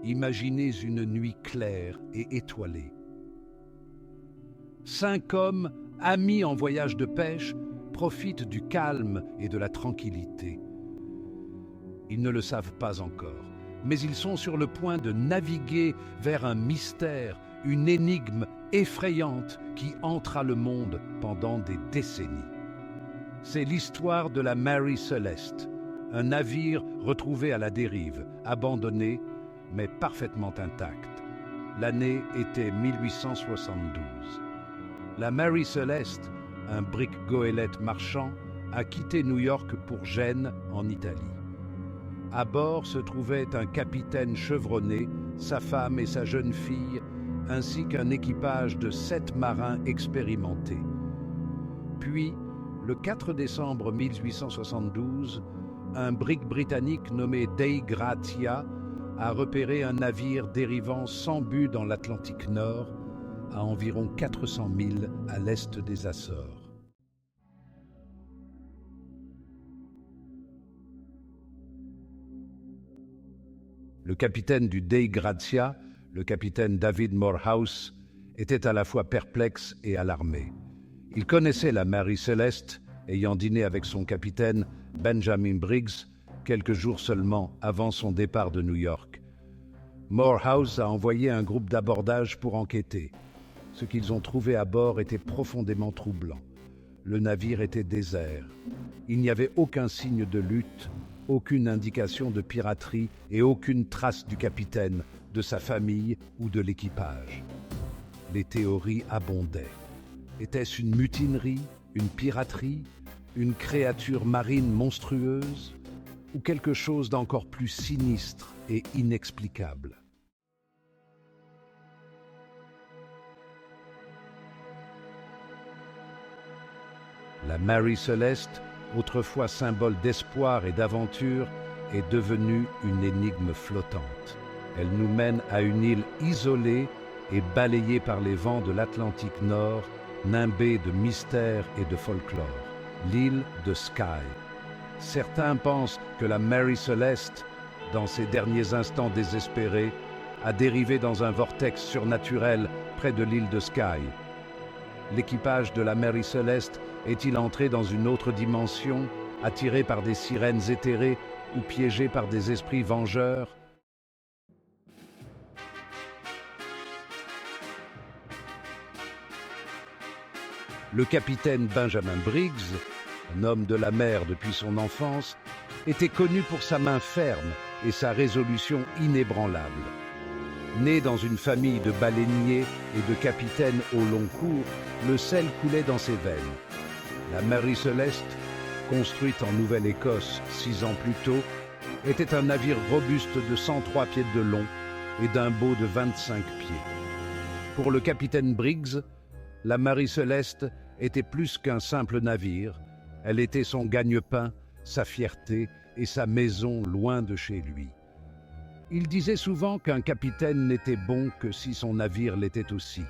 Imaginez une nuit claire et étoilée. 5 hommes, amis en voyage de pêche, profitent du calme et de la tranquillité. Ils ne le savent pas encore, mais ils sont sur le point de naviguer vers un mystère, une énigme effrayante qui hantera le monde pendant des décennies. C'est l'histoire de la Mary Celeste, un navire retrouvé à la dérive, abandonné, mais parfaitement intact. L'année était 1872. La Mary Celeste, un brick-goélette marchand, a quitté New York pour Gênes, en Italie. À bord se trouvait un capitaine chevronné, sa femme et sa jeune fille, ainsi qu'un équipage de 7 marins expérimentés. Puis, le 4 décembre 1872, un brick britannique nommé Dei Gratia a repéré un navire dérivant sans but dans l'Atlantique Nord, à environ 400 milles à l'est des Açores. Le capitaine du Dei Gratia, le capitaine David Morehouse, était à la fois perplexe et alarmé. Il connaissait la Mary Celeste, ayant dîné avec son capitaine Benjamin Briggs quelques jours seulement avant son départ de New York. Morehouse a envoyé un groupe d'abordage pour enquêter. Ce qu'ils ont trouvé à bord était profondément troublant. Le navire était désert. Il n'y avait aucun signe de lutte, aucune indication de piraterie et aucune trace du capitaine, de sa famille ou de l'équipage. Les théories abondaient. Était-ce une mutinerie, une piraterie, une créature marine monstrueuse ou quelque chose d'encore plus sinistre et inexplicable? La Mary Celeste, autrefois symbole d'espoir et d'aventure, est devenue une énigme flottante. Elle nous mène à une île isolée et balayée par les vents de l'Atlantique Nord, nimbée de mystère et de folklore. L'île de Skye. Certains pensent que la Mary Celeste, dans ses derniers instants désespérés, a dérivé dans un vortex surnaturel près de l'île de Skye. L'équipage de la Mary Celeste est-il entré dans une autre dimension, attiré par des sirènes éthérées ou piégé par des esprits vengeurs? Le capitaine Benjamin Briggs, un homme de la mer depuis son enfance, était connu pour sa main ferme et sa résolution inébranlable. Né dans une famille de baleiniers et de capitaines au long cours, le sel coulait dans ses veines. La Mary Celeste, construite en Nouvelle-Écosse 6 ans plus tôt, était un navire robuste de 103 pieds de long et d'un bau de 25 pieds. Pour le capitaine Briggs, la Mary Celeste était plus qu'un simple navire, elle était son gagne-pain, sa fierté et sa maison loin de chez lui. Il disait souvent qu'un capitaine n'était bon que si son navire l'était aussi,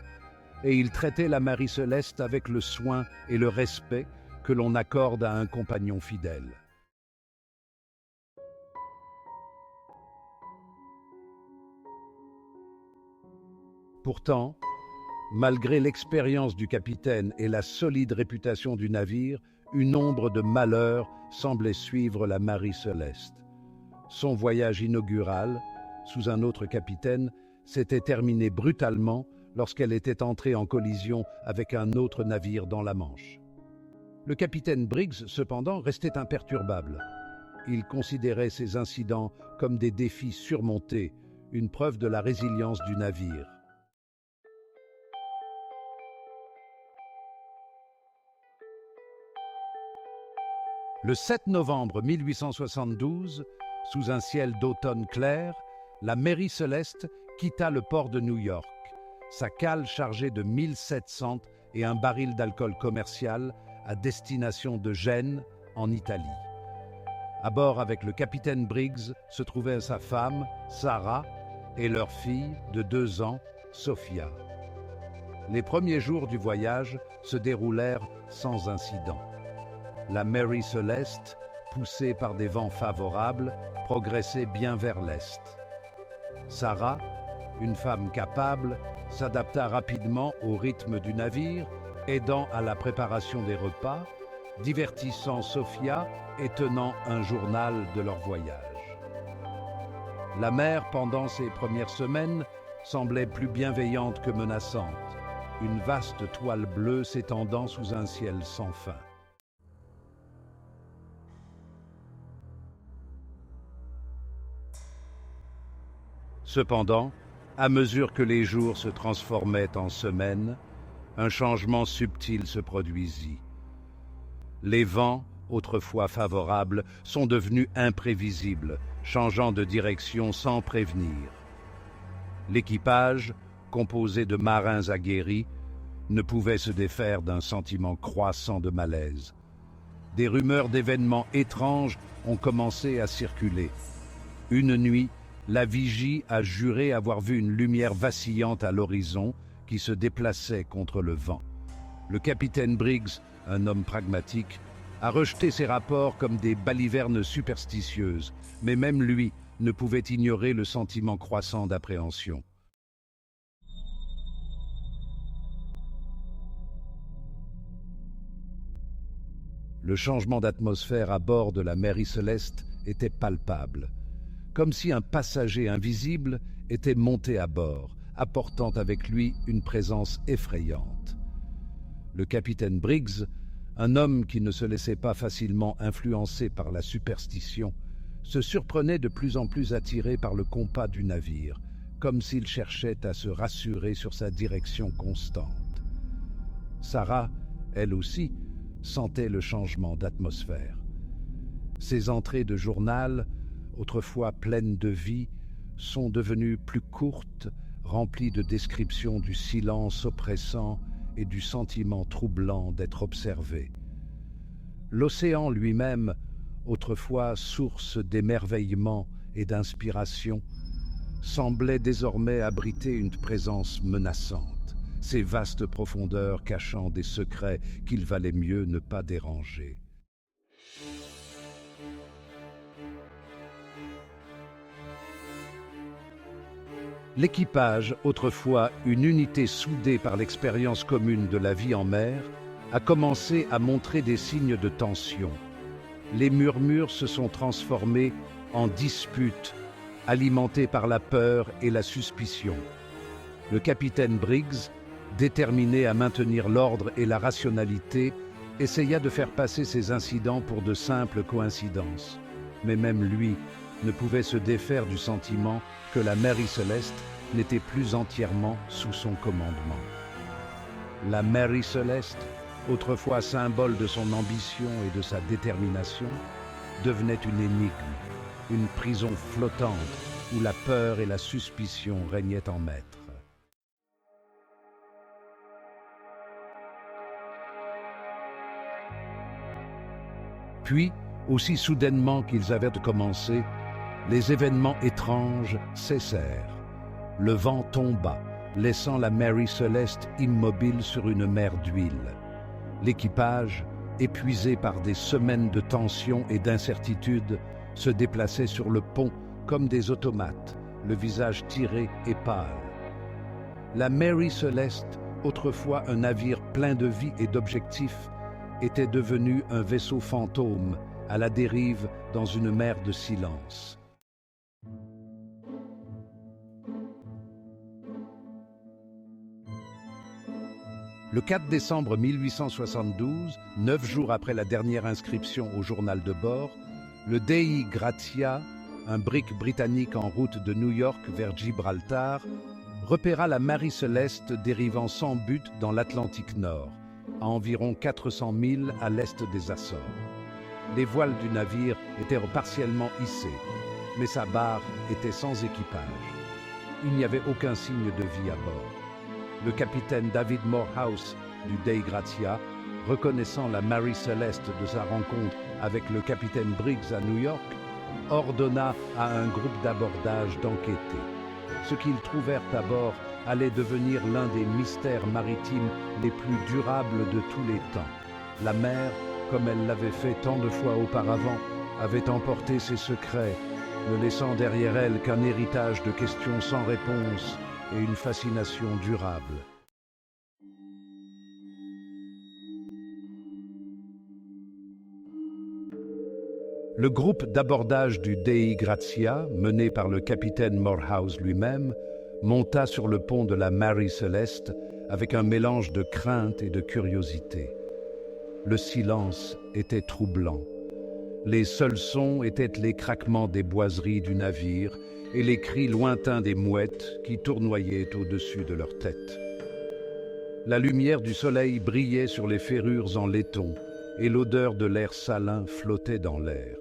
et il traitait la Mary Celeste avec le soin et le respect que l'on accorde à un compagnon fidèle. Pourtant, malgré l'expérience du capitaine et la solide réputation du navire, une ombre de malheur semblait suivre la Mary Celeste. Son voyage inaugural, sous un autre capitaine, s'était terminé brutalement lorsqu'elle était entrée en collision avec un autre navire dans la Manche. Le capitaine Briggs, cependant, restait imperturbable. Il considérait ces incidents comme des défis surmontés, une preuve de la résilience du navire. Le 7 novembre 1872, sous un ciel d'automne clair, la Mary Celeste quitta le port de New York, sa cale chargée de 1700 et un baril d'alcool commercial à destination de Gênes, en Italie. À bord avec le capitaine Briggs se trouvait sa femme, Sarah, et leur fille de 2 ans, Sophia. Les premiers jours du voyage se déroulèrent sans incident. La Mary Celeste, poussée par des vents favorables, progressait bien vers l'est. Sarah, une femme capable, s'adapta rapidement au rythme du navire, aidant à la préparation des repas, divertissant Sophia et tenant un journal de leur voyage. La mer, pendant ces premières semaines, semblait plus bienveillante que menaçante, une vaste toile bleue s'étendant sous un ciel sans fin. Cependant, à mesure que les jours se transformaient en semaines, un changement subtil se produisit. Les vents, autrefois favorables, sont devenus imprévisibles, changeant de direction sans prévenir. L'équipage, composé de marins aguerris, ne pouvait se défaire d'un sentiment croissant de malaise. Des rumeurs d'événements étranges ont commencé à circuler. Une nuit, la vigie a juré avoir vu une lumière vacillante à l'horizon qui se déplaçait contre le vent. Le capitaine Briggs, un homme pragmatique, a rejeté ces rapports comme des balivernes superstitieuses, mais même lui ne pouvait ignorer le sentiment croissant d'appréhension. Le changement d'atmosphère à bord de la Mary Celeste était palpable, comme si un passager invisible était monté à bord, apportant avec lui une présence effrayante. Le capitaine Briggs, un homme qui ne se laissait pas facilement influencer par la superstition, se surprenait de plus en plus attiré par le compas du navire, comme s'il cherchait à se rassurer sur sa direction constante. Sarah, elle aussi, sentait le changement d'atmosphère. Ses entrées de journal, autrefois pleines de vie, sont devenues plus courtes, remplies de descriptions du silence oppressant et du sentiment troublant d'être observé. L'océan lui-même, autrefois source d'émerveillement et d'inspiration, semblait désormais abriter une présence menaçante, ses vastes profondeurs cachant des secrets qu'il valait mieux ne pas déranger. L'équipage, autrefois une unité soudée par l'expérience commune de la vie en mer, a commencé à montrer des signes de tension. Les murmures se sont transformés en disputes, alimentées par la peur et la suspicion. Le capitaine Briggs, déterminé à maintenir l'ordre et la rationalité, essaya de faire passer ces incidents pour de simples coïncidences. Mais même lui ne pouvait se défaire du sentiment que la Mary Celeste n'était plus entièrement sous son commandement. La Mary Celeste, autrefois symbole de son ambition et de sa détermination, devenait une énigme, une prison flottante où la peur et la suspicion régnaient en maître. Puis, aussi soudainement qu'ils avaient commencé, les événements étranges cessèrent. Le vent tomba, laissant la Mary Celeste immobile sur une mer d'huile. L'équipage, épuisé par des semaines de tension et d'incertitude, se déplaçait sur le pont comme des automates, le visage tiré et pâle. La Mary Celeste, autrefois un navire plein de vie et d'objectifs, était devenu un vaisseau fantôme à la dérive dans une mer de silence. Le 4 décembre 1872, 9 jours après la dernière inscription au journal de bord, le Dei Gratia, un brick britannique en route de New York vers Gibraltar, repéra la Mary Celeste dérivant sans but dans l'Atlantique Nord, à environ 400 milles à l'est des Açores. Les voiles du navire étaient partiellement hissées, mais sa barre était sans équipage. Il n'y avait aucun signe de vie à bord. Le capitaine David Morehouse du Dei Gratia, reconnaissant la Mary Celeste de sa rencontre avec le capitaine Briggs à New York, ordonna à un groupe d'abordage d'enquêter. Ce qu'ils trouvèrent à bord allait devenir l'un des mystères maritimes les plus durables de tous les temps. La mer, comme elle l'avait fait tant de fois auparavant, avait emporté ses secrets ne laissant derrière elle qu'un héritage de questions sans réponse et une fascination durable. Le groupe d'abordage du Dei Gratia, mené par le capitaine Morehouse lui-même, monta sur le pont de la Mary Celeste avec un mélange de crainte et de curiosité. Le silence était troublant. Les seuls sons étaient les craquements des boiseries du navire et les cris lointains des mouettes qui tournoyaient au-dessus de leur tête. La lumière du soleil brillait sur les ferrures en laiton et l'odeur de l'air salin flottait dans l'air.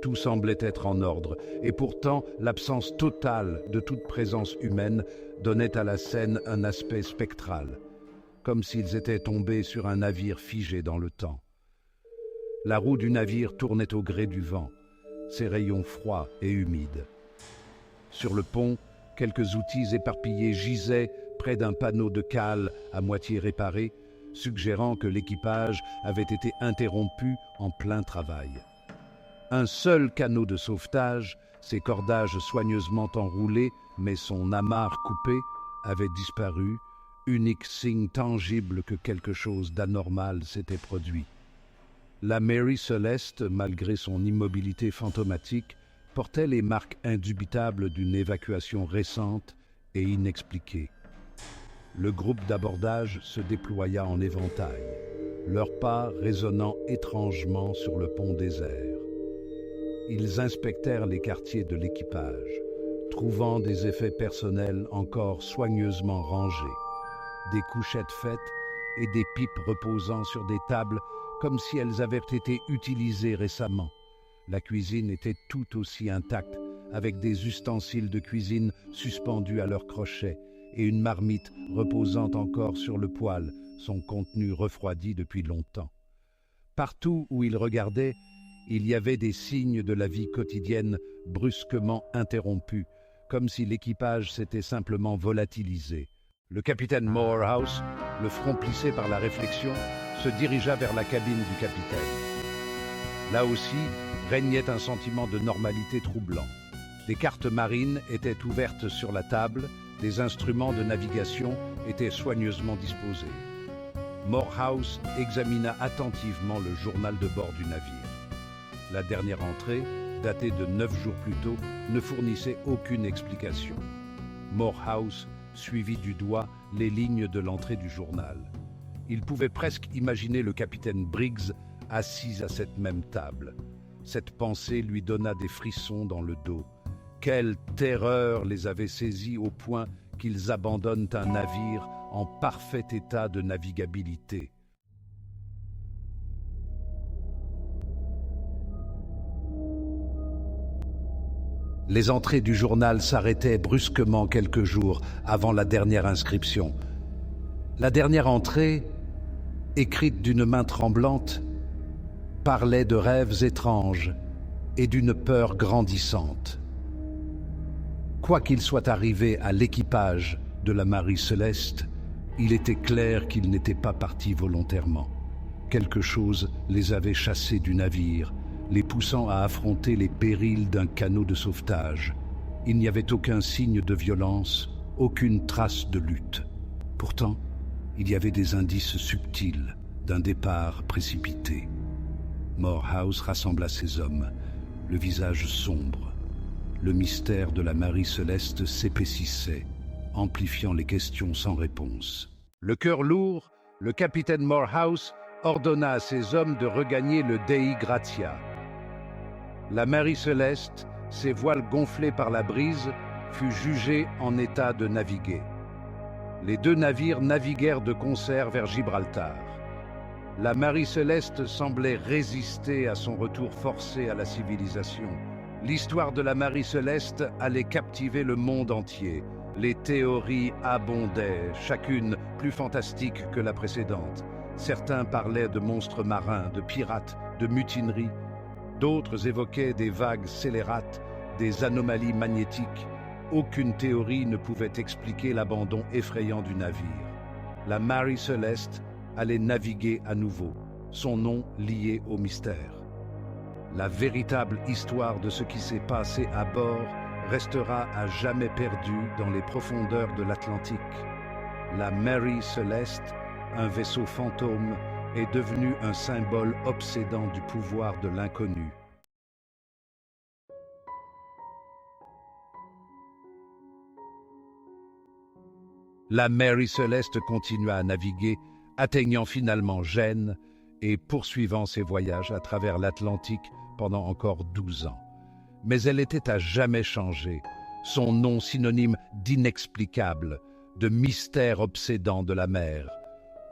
Tout semblait être en ordre, et pourtant l'absence totale de toute présence humaine donnait à la scène un aspect spectral, comme s'ils étaient tombés sur un navire figé dans le temps. La roue du navire tournait au gré du vent, ses rayons froids et humides. Sur le pont, quelques outils éparpillés gisaient près d'un panneau de cale à moitié réparé, suggérant que l'équipage avait été interrompu en plein travail. Un seul canot de sauvetage, ses cordages soigneusement enroulés, mais son amarre coupée, avait disparu, unique signe tangible que quelque chose d'anormal s'était produit. La Mary Celeste, malgré son immobilité fantomatique, portait les marques indubitables d'une évacuation récente et inexpliquée. Le groupe d'abordage se déploya en éventail, leurs pas résonnant étrangement sur le pont désert. Ils inspectèrent les quartiers de l'équipage, trouvant des effets personnels encore soigneusement rangés, des couchettes faites et des pipes reposant sur des tables comme si elles avaient été utilisées récemment. La cuisine était tout aussi intacte, avec des ustensiles de cuisine suspendus à leurs crochets et une marmite reposant encore sur le poêle, son contenu refroidi depuis longtemps. Partout où ils regardaient, il y avait des signes de la vie quotidienne brusquement interrompus, comme si l'équipage s'était simplement volatilisé. Le capitaine Morehouse, le front plissé par la réflexion, se dirigea vers la cabine du capitaine. Là aussi, régnait un sentiment de normalité troublant. Des cartes marines étaient ouvertes sur la table, des instruments de navigation étaient soigneusement disposés. Morehouse examina attentivement le journal de bord du navire. La dernière entrée, datée de 9 jours plus tôt, ne fournissait aucune explication. Morehouse suivit du doigt les lignes de l'entrée du journal. Il pouvait presque imaginer le capitaine Briggs assis à cette même table. Cette pensée lui donna des frissons dans le dos. Quelle terreur les avait saisis au point qu'ils abandonnent un navire en parfait état de navigabilité. Les entrées du journal s'arrêtaient brusquement quelques jours avant la dernière inscription. La dernière entrée, écrite d'une main tremblante, parlait de rêves étranges et d'une peur grandissante. Quoi qu'il soit arrivé à l'équipage de la Mary Celeste, il était clair qu'ils n'étaient pas partis volontairement. Quelque chose les avait chassés du navire, les poussant à affronter les périls d'un canot de sauvetage. Il n'y avait aucun signe de violence, aucune trace de lutte. Pourtant, il y avait des indices subtils d'un départ précipité. Morehouse rassembla ses hommes, le visage sombre. Le mystère de la Mary Celeste s'épaississait, amplifiant les questions sans réponse. Le cœur lourd, le capitaine Morehouse ordonna à ses hommes de regagner le Dei Gratia. La Mary Celeste, ses voiles gonflés par la brise, fut jugée en état de naviguer. Les deux navires naviguèrent de concert vers Gibraltar. La Mary Celeste semblait résister à son retour forcé à la civilisation. L'histoire de la Mary Celeste allait captiver le monde entier. Les théories abondaient, chacune plus fantastique que la précédente. Certains parlaient de monstres marins, de pirates, de mutineries. D'autres évoquaient des vagues scélérates, des anomalies magnétiques. Aucune théorie ne pouvait expliquer l'abandon effrayant du navire. La Mary Celeste allait naviguer à nouveau, son nom lié au mystère. La véritable histoire de ce qui s'est passé à bord restera à jamais perdue dans les profondeurs de l'Atlantique. La Mary Celeste, un vaisseau fantôme, est devenu un symbole obsédant du pouvoir de l'inconnu. La Mary Celeste continua à naviguer, atteignant finalement Gênes et poursuivant ses voyages à travers l'Atlantique pendant encore 12 ans. Mais elle était à jamais changée, son nom synonyme d'inexplicable, de mystère obsédant de la mer.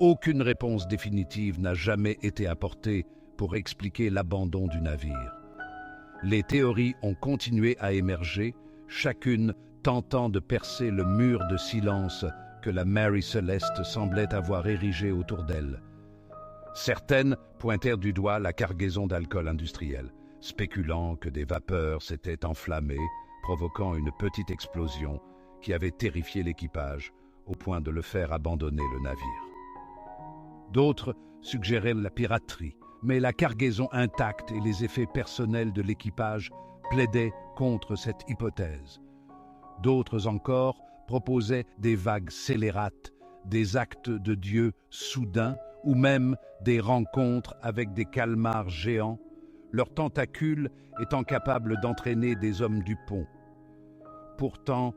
Aucune réponse définitive n'a jamais été apportée pour expliquer l'abandon du navire. Les théories ont continué à émerger, chacune tentant de percer le mur de silence que la Mary Celeste semblait avoir érigé autour d'elle. Certaines pointèrent du doigt la cargaison d'alcool industriel, spéculant que des vapeurs s'étaient enflammées, provoquant une petite explosion qui avait terrifié l'équipage au point de le faire abandonner le navire. D'autres suggéraient la piraterie, mais la cargaison intacte et les effets personnels de l'équipage plaidaient contre cette hypothèse. D'autres encore proposaient des vagues scélérates, des actes de Dieu soudains ou même des rencontres avec des calmars géants, leurs tentacules étant capables d'entraîner des hommes du pont. Pourtant,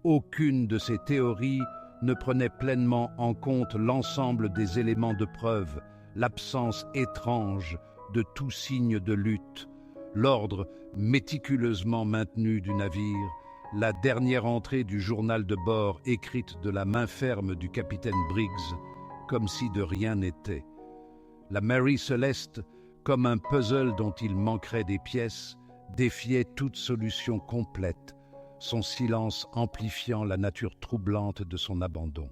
aucune de ces théories ne prenait pleinement en compte l'ensemble des éléments de preuve, l'absence étrange de tout signe de lutte, l'ordre méticuleusement maintenu du navire, la dernière entrée du journal de bord écrite de la main ferme du capitaine Briggs, comme si de rien n'était. La Mary Celeste, comme un puzzle dont il manquerait des pièces, défiait toute solution complète, son silence amplifiant la nature troublante de son abandon.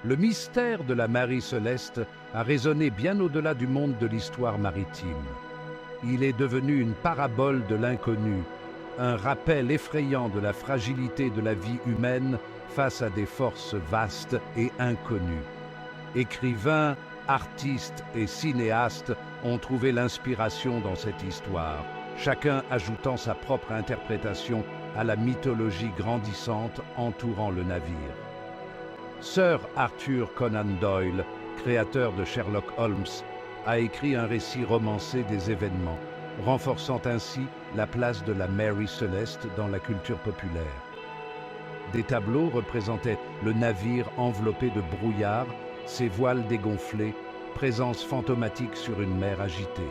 Le mystère de la Mary Celeste a résonné bien au-delà du monde de l'histoire maritime. Il est devenu une parabole de l'inconnu, un rappel effrayant de la fragilité de la vie humaine face à des forces vastes et inconnues. Écrivains, artistes et cinéastes ont trouvé l'inspiration dans cette histoire, chacun ajoutant sa propre interprétation à la mythologie grandissante entourant le navire. Sir Arthur Conan Doyle, créateur de Sherlock Holmes, a écrit un récit romancé des événements, renforçant ainsi la place de la Mary Celeste dans la culture populaire. Des tableaux représentaient le navire enveloppé de brouillard, ses voiles dégonflées, présence fantomatique sur une mer agitée.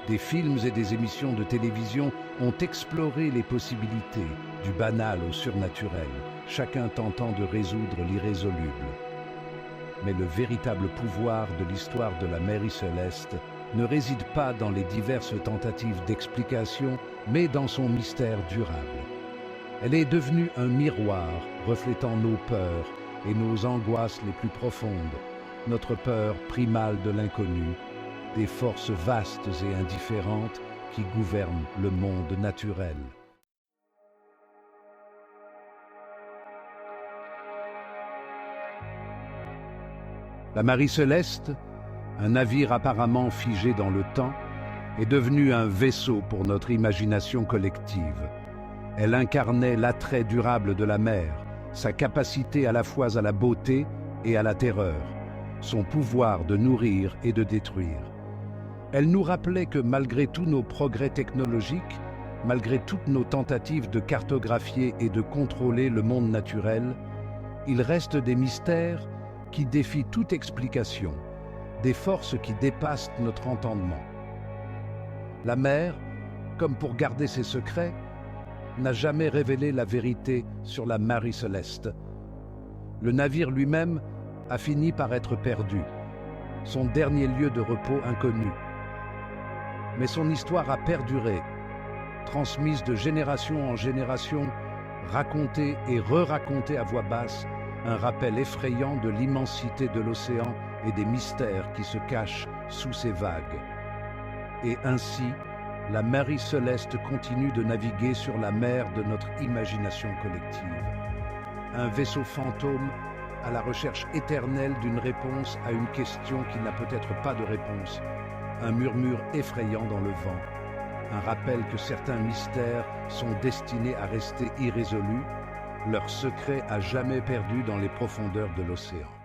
Des films et des émissions de télévision ont exploré les possibilités, du banal au surnaturel, chacun tentant de résoudre l'irrésoluble. Mais le véritable pouvoir de l'histoire de la Mary Celeste ne réside pas dans les diverses tentatives d'explication, mais dans son mystère durable. Elle est devenue un miroir reflétant nos peurs et nos angoisses les plus profondes, notre peur primale de l'inconnu, des forces vastes et indifférentes qui gouvernent le monde naturel. La Mary Celeste, un navire apparemment figé dans le temps, est devenu un vaisseau pour notre imagination collective. Elle incarnait l'attrait durable de la mer, sa capacité à la fois à la beauté et à la terreur, son pouvoir de nourrir et de détruire. Elle nous rappelait que malgré tous nos progrès technologiques, malgré toutes nos tentatives de cartographier et de contrôler le monde naturel, il reste des mystères qui défient toute explication, des forces qui dépassent notre entendement. La mer, comme pour garder ses secrets, n'a jamais révélé la vérité sur la Mary Celeste. Le navire lui-même a fini par être perdu, son dernier lieu de repos inconnu. Mais son histoire a perduré, transmise de génération en génération, racontée et re-racontée à voix basse, un rappel effrayant de l'immensité de l'océan et des mystères qui se cachent sous ses vagues. Et ainsi, la Mary Celeste continue de naviguer sur la mer de notre imagination collective. Un vaisseau fantôme à la recherche éternelle d'une réponse à une question qui n'a peut-être pas de réponse, un murmure effrayant dans le vent, un rappel que certains mystères sont destinés à rester irrésolus, leurs secrets à jamais perdus dans les profondeurs de l'océan.